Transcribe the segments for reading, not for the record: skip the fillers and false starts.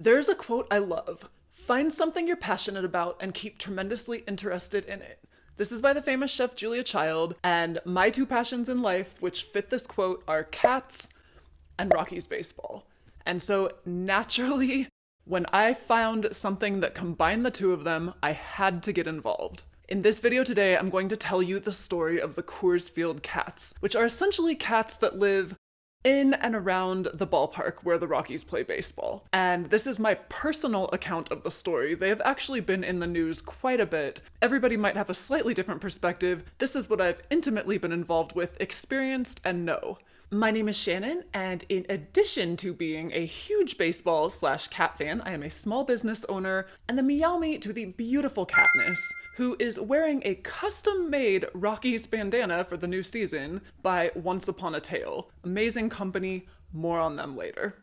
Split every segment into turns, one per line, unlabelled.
There's a quote I love: "Find something you're passionate about and keep tremendously interested in it." This is by the famous chef Julia Child, and my two passions in life, which fit this quote, are cats and Rockies baseball. And so naturally, when I found something that combined the two of them, I had to get involved. In this video today, I'm going to tell you the story of the Coors Field Cats, which are essentially cats that live in and around the ballpark where the Rockies play baseball. And this is my personal account of the story. They have actually been in the news quite a bit. Everybody might have a slightly different perspective. This is what I've intimately been involved with, experienced, and know. My name is Shannon, and in addition to being a huge baseball/cat fan, I am a small business owner and the meow me to the beautiful Katniss, who is wearing a custom-made Rockies bandana for the new season by Once Upon a Tale. Amazing company, more on them later.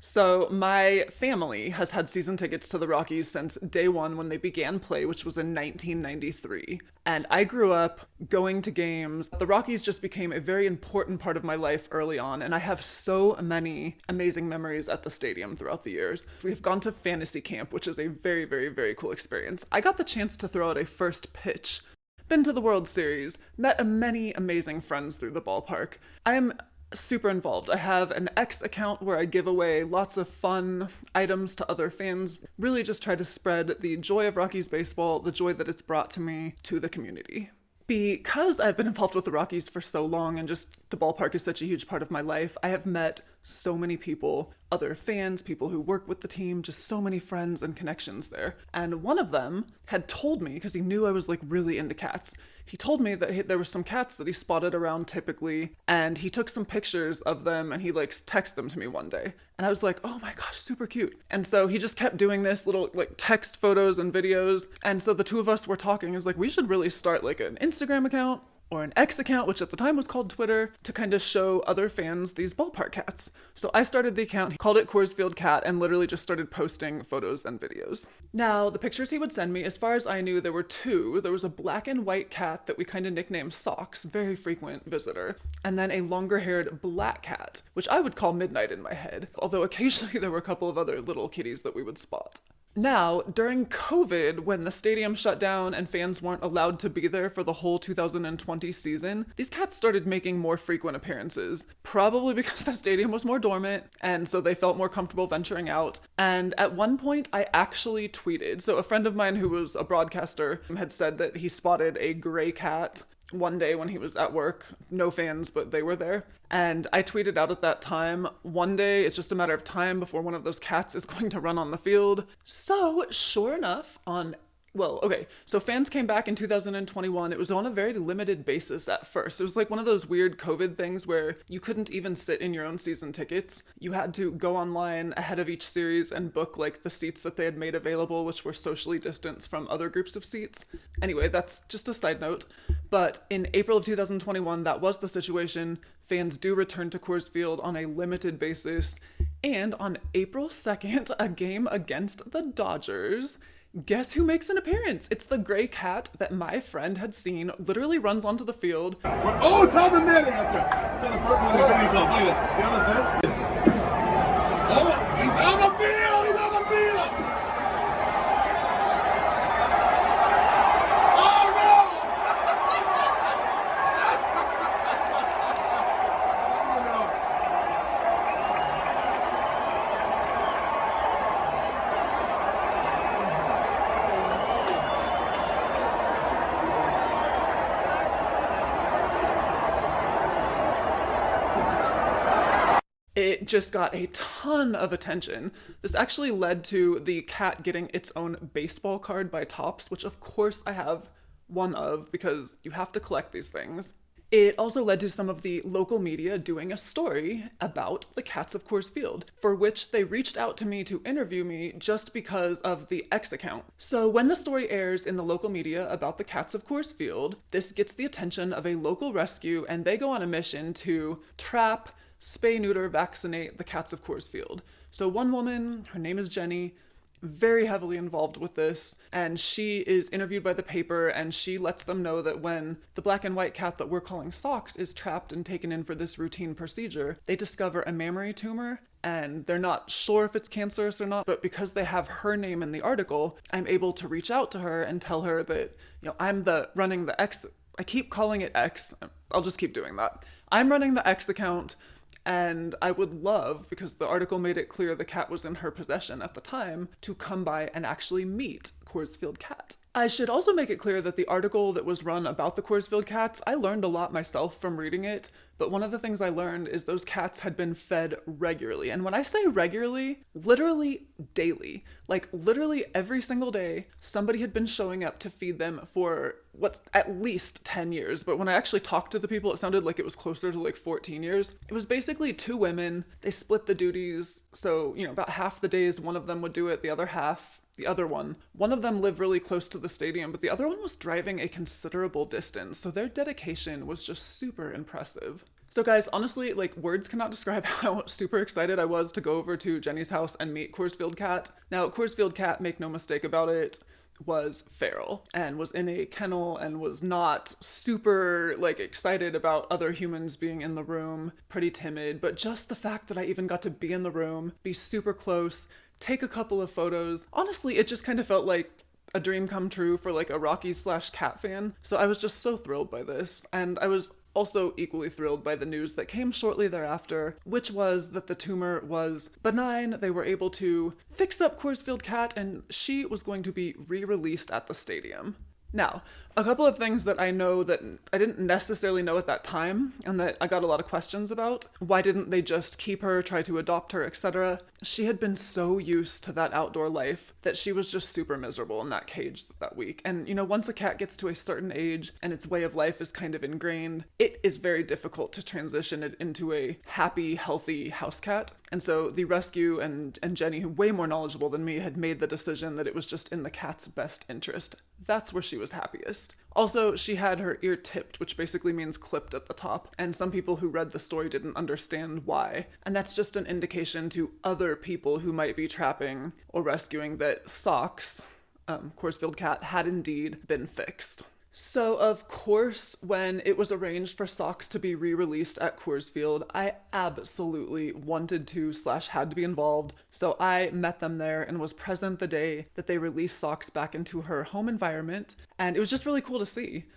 So my family has had season tickets to the Rockies since day one when they began play, which was in 1993. And I grew up going to games. The Rockies just became a very important part of my life early on, and I have so many amazing memories at the stadium throughout the years. We've gone to fantasy camp, which is a very, very, very cool experience. I got the chance to throw out a first pitch, been to the World Series, met many amazing friends through the ballpark. I am super involved. I have an X account where I give away lots of fun items to other fans, really just try to spread the joy of Rockies baseball, the joy that it's brought to me, to the community. Because I've been involved with the Rockies for so long and just the ballpark is such a huge part of my life, I have met so many people, other fans, people who work with the team, just so many friends and connections there. And one of them had told me, because he knew I was like really into cats, he told me that there were some cats that he spotted around typically, and he took some pictures of them and he like texted them to me one day. And I was like, oh my gosh, super cute. And so he just kept doing this little like text photos and videos. And so the two of us were talking. He was like, we should really start like an Instagram account or an X account, which at the time was called Twitter, to kind of show other fans these ballpark cats. So I started the account, he called it Korsfield Cat, and literally just started posting photos and videos. Now, the pictures he would send me, as far as I knew, there were two. There was a black and white cat that we kind of nicknamed Socks, very frequent visitor, and then a longer-haired black cat, which I would call Midnight in my head, although occasionally there were a couple of other little kitties that we would spot. Now, during COVID, when the stadium shut down and fans weren't allowed to be there for the whole 2020 season, these cats started making more frequent appearances, probably because the stadium was more dormant, and so they felt more comfortable venturing out. And at one point, I actually tweeted. So a friend of mine who was a broadcaster had said that he spotted a gray cat one day when he was at work. No fans, but they were there. And I tweeted out at that time, one day it's just a matter of time before one of those cats is going to run on the field. So sure enough, so fans came back in 2021. It was on a very limited basis at first. It was like one of those weird COVID things where you couldn't even sit in your own season tickets. You had to go online ahead of each series and book like the seats that they had made available, which were socially distanced from other groups of seats. Anyway, that's just a side note. But in April of 2021, that was the situation. Fans do return to Coors Field on a limited basis. And on April 2nd, a game against the Dodgers, guess who makes an appearance? It's the gray cat that my friend had seen literally runs onto the field.
Oh, it's on the netting up there. It's on the front one. Look at it. See on the fence? Oh, he's on the field. He's on the field. Oh, no. Oh, no.
It just got a ton of attention. This actually led to the cat getting its own baseball card by Topps, which of course I have one of because you have to collect these things. It also led to some of the local media doing a story about the cats of Coors Field, for which they reached out to me to interview me just because of the X account. So when the story airs in the local media about the cats of Coors Field, this gets the attention of a local rescue, and they go on a mission to trap, spay, neuter, vaccinate the cats of Coors Field. So one woman, her name is Jenny, very heavily involved with this, and she is interviewed by the paper, and she lets them know that when the black and white cat that we're calling Socks is trapped and taken in for this routine procedure, they discover a mammary tumor and they're not sure if it's cancerous or not, but because they have her name in the article, I'm able to reach out to her and tell her that, I'm running the X. I keep calling it X. I'll just keep doing that. I'm running the X account, and I would love, because the article made it clear the cat was in her possession at the time, to come by and actually meet Korsfield Cat. I should also make it clear that the article that was run about the Korsfield cats, I learned a lot myself from reading it, but one of the things I learned is those cats had been fed regularly. And when I say regularly, literally daily. Like literally every single day, somebody had been showing up to feed them for at least 10 years. But when I actually talked to the people, it sounded like it was closer to like 14 years. It was basically 2 women. They split the duties. So, about half the days, one of them would do it, the other half the other one. One of them lived really close to the stadium, but the other one was driving a considerable distance, so their dedication was just super impressive. So guys, honestly, like words cannot describe how super excited I was to go over to Jenny's house and meet Korsfield Cat. Now, Korsfield Cat, make no mistake about it, was feral and was in a kennel and was not super like excited about other humans being in the room, pretty timid, but just the fact that I even got to be in the room, be super close, take a couple of photos. Honestly, it just kind of felt like a dream come true for like a Rocky/Cat fan. So I was just so thrilled by this. And I was also equally thrilled by the news that came shortly thereafter, which was that the tumor was benign. They were able to fix up Korsfield Cat and she was going to be re-released at the stadium. Now, a couple of things that I know that I didn't necessarily know at that time and that I got a lot of questions about. Why didn't they just keep her, try to adopt her, etc.? She had been so used to that outdoor life that she was just super miserable in that cage that week. And, once a cat gets to a certain age and its way of life is kind of ingrained, it is very difficult to transition it into a happy, healthy house cat. And so the rescue and Jenny, who way more knowledgeable than me, had made the decision that it was just in the cat's best interest. That's where she was happiest. Also, she had her ear tipped, which basically means clipped at the top, and some people who read the story didn't understand why. And that's just an indication to other people who might be trapping or rescuing that Socks, Korsfield Cat, had indeed been fixed. So, of course, when it was arranged for Socks to be re-released at Coors Field, I absolutely wanted to / had to be involved. So I met them there and was present the day that they released Socks back into her home environment. And it was just really cool to see.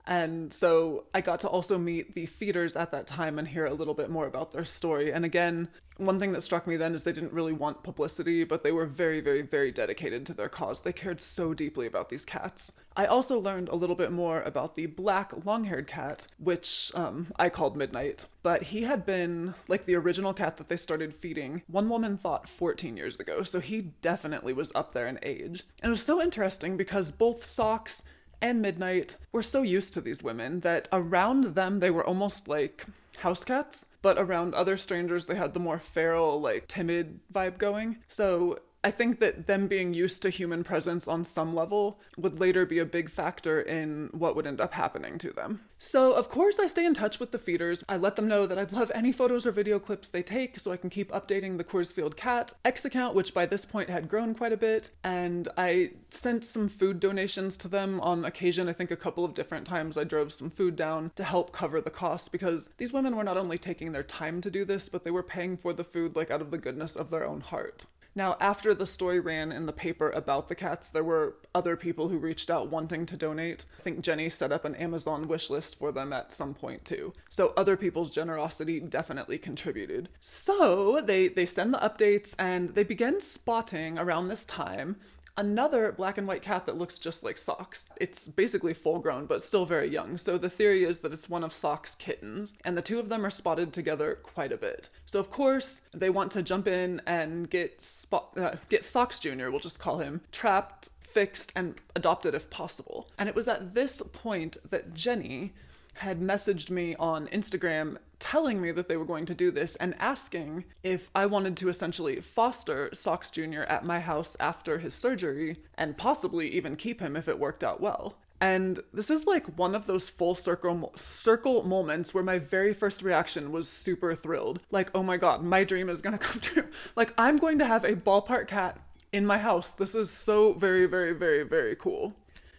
And so I got to also meet the feeders at that time and hear a little bit more about their story. And again, one thing that struck me then is they didn't really want publicity, but they were very, very, very dedicated to their cause. They cared so deeply about these cats. I also learned a little bit more about the black long-haired cat, which I called Midnight. But he had been like the original cat that they started feeding, one woman thought 14 years ago. So he definitely was up there in age. And it was so interesting because both Socks and Midnight were so used to these women that around them they were almost like house cats, but around other strangers they had the more feral, like timid vibe going. So I think that them being used to human presence on some level would later be a big factor in what would end up happening to them. So of course I stay in touch with the feeders. I let them know that I'd love any photos or video clips they take so I can keep updating the Korsfield Cat X account, which by this point had grown quite a bit. And I sent some food donations to them on occasion. I think a couple of different times I drove some food down to help cover the cost because these women were not only taking their time to do this, but they were paying for the food like out of the goodness of their own heart. Now, after the story ran in the paper about the cats, there were other people who reached out wanting to donate. I think Jenny set up an Amazon wish list for them at some point too. So other people's generosity definitely contributed. So they send the updates and they begin spotting around this time another black and white cat that looks just like Socks. It's basically full grown, but still very young. So the theory is that it's one of Socks' kittens, and the two of them are spotted together quite a bit. So of course, they want to jump in and get Socks Jr., we'll just call him, trapped, fixed, and adopted if possible. And it was at this point that Jenny had messaged me on Instagram telling me that they were going to do this and asking if I wanted to essentially foster Socks Jr. at my house after his surgery and possibly even keep him if it worked out well. And this is like one of those full circle moments where my very first reaction was super thrilled. Like, oh my God, my dream is gonna come true. Like, I'm going to have a ballpark cat in my house. This is so very, very, very, very cool.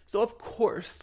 So of course,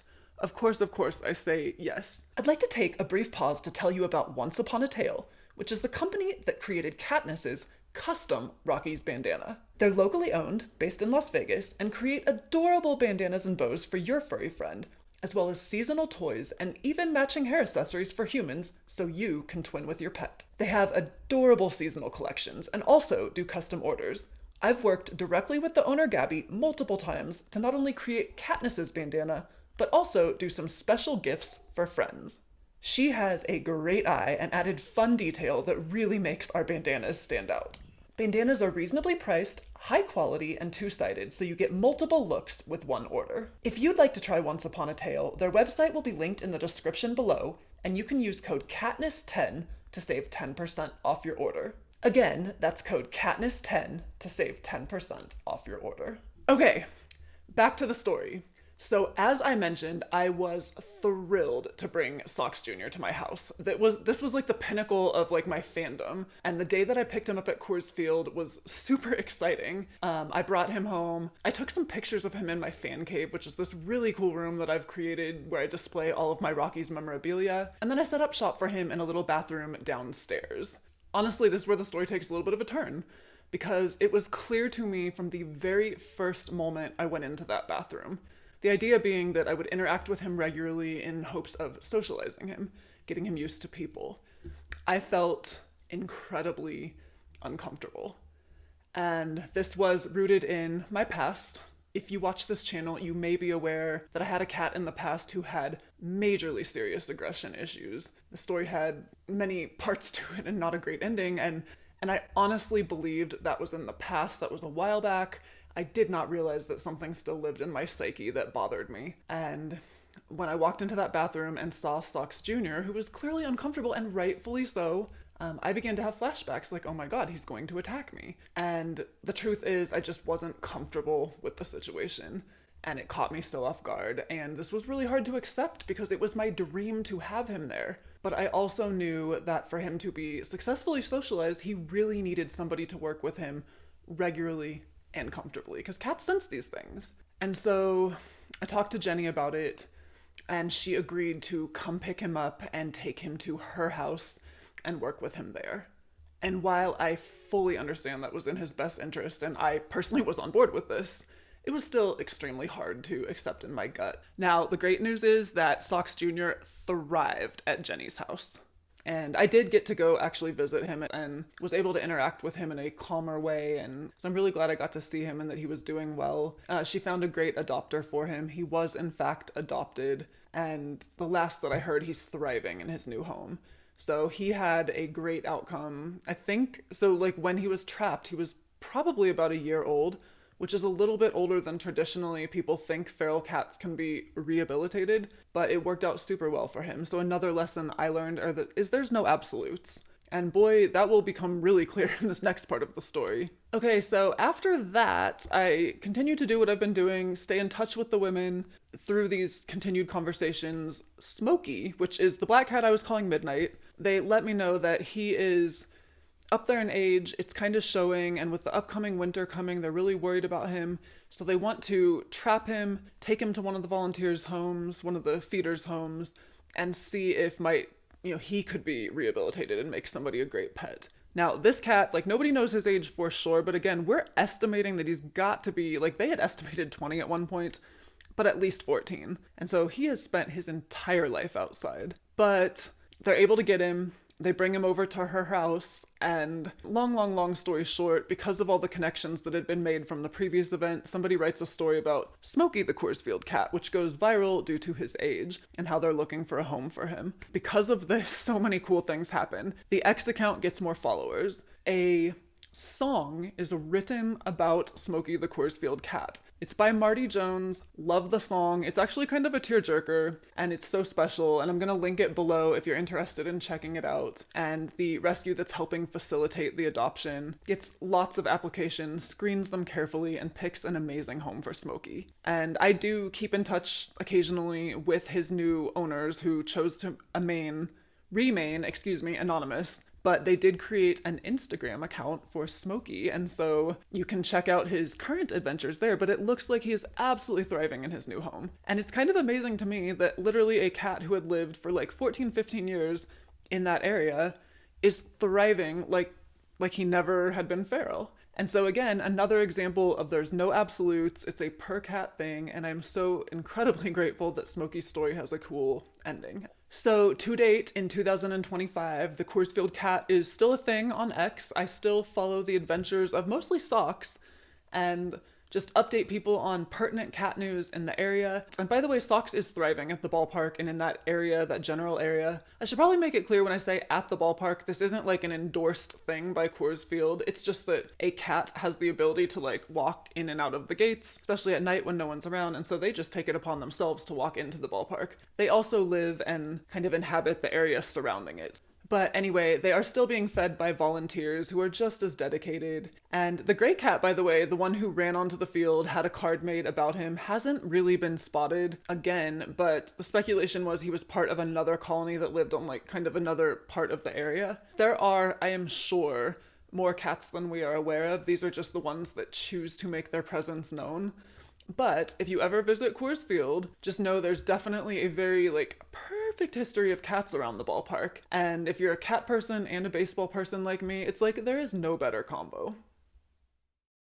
I say yes. I'd like to take a brief pause to tell you about Once Upon a Tale, which is the company that created Katniss's custom Rockies bandana. They're locally owned, based in Las Vegas, and create adorable bandanas and bows for your furry friend, as well as seasonal toys and even matching hair accessories for humans so you can twin with your pet. They have adorable seasonal collections and also do custom orders. I've worked directly with the owner Gabby multiple times to not only create Katniss's bandana, but also do some special gifts for friends. She has a great eye and added fun detail that really makes our bandanas stand out. Bandanas are reasonably priced, high quality, and two-sided, so you get multiple looks with one order. If you'd like to try Once Upon a Tale, their website will be linked in the description below, and you can use code CATNISS10 to save 10% off your order. Again, that's code CATNISS10 to save 10% off your order. Okay, back to the story. So as I mentioned, I was thrilled to bring Sox Jr. to my house. This was like the pinnacle of like my fandom. And the day that I picked him up at Coors Field was super exciting. I brought him home. I took some pictures of him in my fan cave, which is this really cool room that I've created where I display all of my Rockies memorabilia. And then I set up shop for him in a little bathroom downstairs. Honestly, this is where the story takes a little bit of a turn, because it was clear to me from the very first moment I went into that bathroom. The idea being that I would interact with him regularly in hopes of socializing him, getting him used to people. I felt incredibly uncomfortable. And this was rooted in my past. If you watch this channel, you may be aware that I had a cat in the past who had majorly serious aggression issues. The story had many parts to it and not a great ending, and I honestly believed that was in the past, that was a while back. I did not realize that something still lived in my psyche that bothered me. And when I walked into that bathroom and saw Sox Jr., who was clearly uncomfortable and rightfully so, I began to have flashbacks like, oh my God, he's going to attack me. And the truth is, I just wasn't comfortable with the situation. And it caught me so off guard. And this was really hard to accept because it was my dream to have him there. But I also knew that for him to be successfully socialized, he really needed somebody to work with him regularly and comfortably, because cats sense these things. And so I talked to Jenny about it, and she agreed to come pick him up and take him to her house and work with him there. And while I fully understand that was in his best interest, and I personally was on board with this, it was still extremely hard to accept in my gut. Now, the great news is that Sox Jr. thrived at Jenny's house. And I did get to go actually visit him and was able to interact with him in a calmer way. And so I'm really glad I got to see him and that he was doing well. She found a great adopter for him. He was in fact adopted. And the last that I heard, he's thriving in his new home. So he had a great outcome. I think, so like when he was trapped, he was probably about a year old, which is a little bit older than traditionally people think feral cats can be rehabilitated, but it worked out super well for him. So another lesson I learned is there's no absolutes. And boy, that will become really clear in this next part of the story. Okay, so after that, I continued to do what I've been doing, stay in touch with the women through these continued conversations. Smokey, which is the black cat I was calling Midnight, they let me know that he is up there in age, it's kind of showing, and with the upcoming winter coming, they're really worried about him. So they want to trap him, take him to one of the volunteers' homes, one of the feeders' homes, and see if he could be rehabilitated and make somebody a great pet. Now, this cat, like, nobody knows his age for sure, but again, we're estimating that he's got to be, like, they had estimated 20 at one point, but at least 14. And so he has spent his entire life outside. But they're able to get him. They bring him over to her house, and long story short, because of all the connections that had been made from the previous event, somebody writes a story about Smokey the Korsfield Cat, which goes viral due to his age and how they're looking for a home for him. Because of this, so many cool things happen. The X account gets more followers. A song is written about Smokey the Korsfield Cat. It's by Marty Jones. Love the song. It's actually kind of a tearjerker, and it's so special, and I'm gonna link it below if you're interested in checking it out. And the rescue that's helping facilitate the adoption gets lots of applications, screens them carefully, and picks an amazing home for Smokey. And I do keep in touch occasionally with his new owners who chose to remain anonymous. But they did create an Instagram account for Smokey, and so you can check out his current adventures there, but it looks like he is absolutely thriving in his new home. And it's kind of amazing to me that literally a cat who had lived for like 14, 15 years in that area is thriving like like he never had been feral. And so again, another example of there's no absolutes, it's a per cat thing, and I'm so incredibly grateful that Smokey's story has a cool ending. So to date, in 2025, the Korsfield Cat is still a thing on X. I still follow the adventures of mostly Socks and just update people on pertinent cat news in the area. And by the way, Socks is thriving at the ballpark and in that area, that general area. I should probably make it clear when I say at the ballpark, this isn't like an endorsed thing by Coors Field. It's just that a cat has the ability to like walk in and out of the gates, especially at night when no one's around. And so they just take it upon themselves to walk into the ballpark. They also live and kind of inhabit the area surrounding it. But anyway, they are still being fed by volunteers who are just as dedicated. And the gray cat, by the way, the one who ran onto the field, had a card made about him, hasn't really been spotted again, but the speculation was he was part of another colony that lived on like kind of another part of the area. There are, I am sure, more cats than we are aware of. These are just the ones that choose to make their presence known. But if you ever visit Coors Field, just know there's definitely a very like perfect history of cats around the ballpark. And if you're a cat person and a baseball person like me, it's like there is no better combo.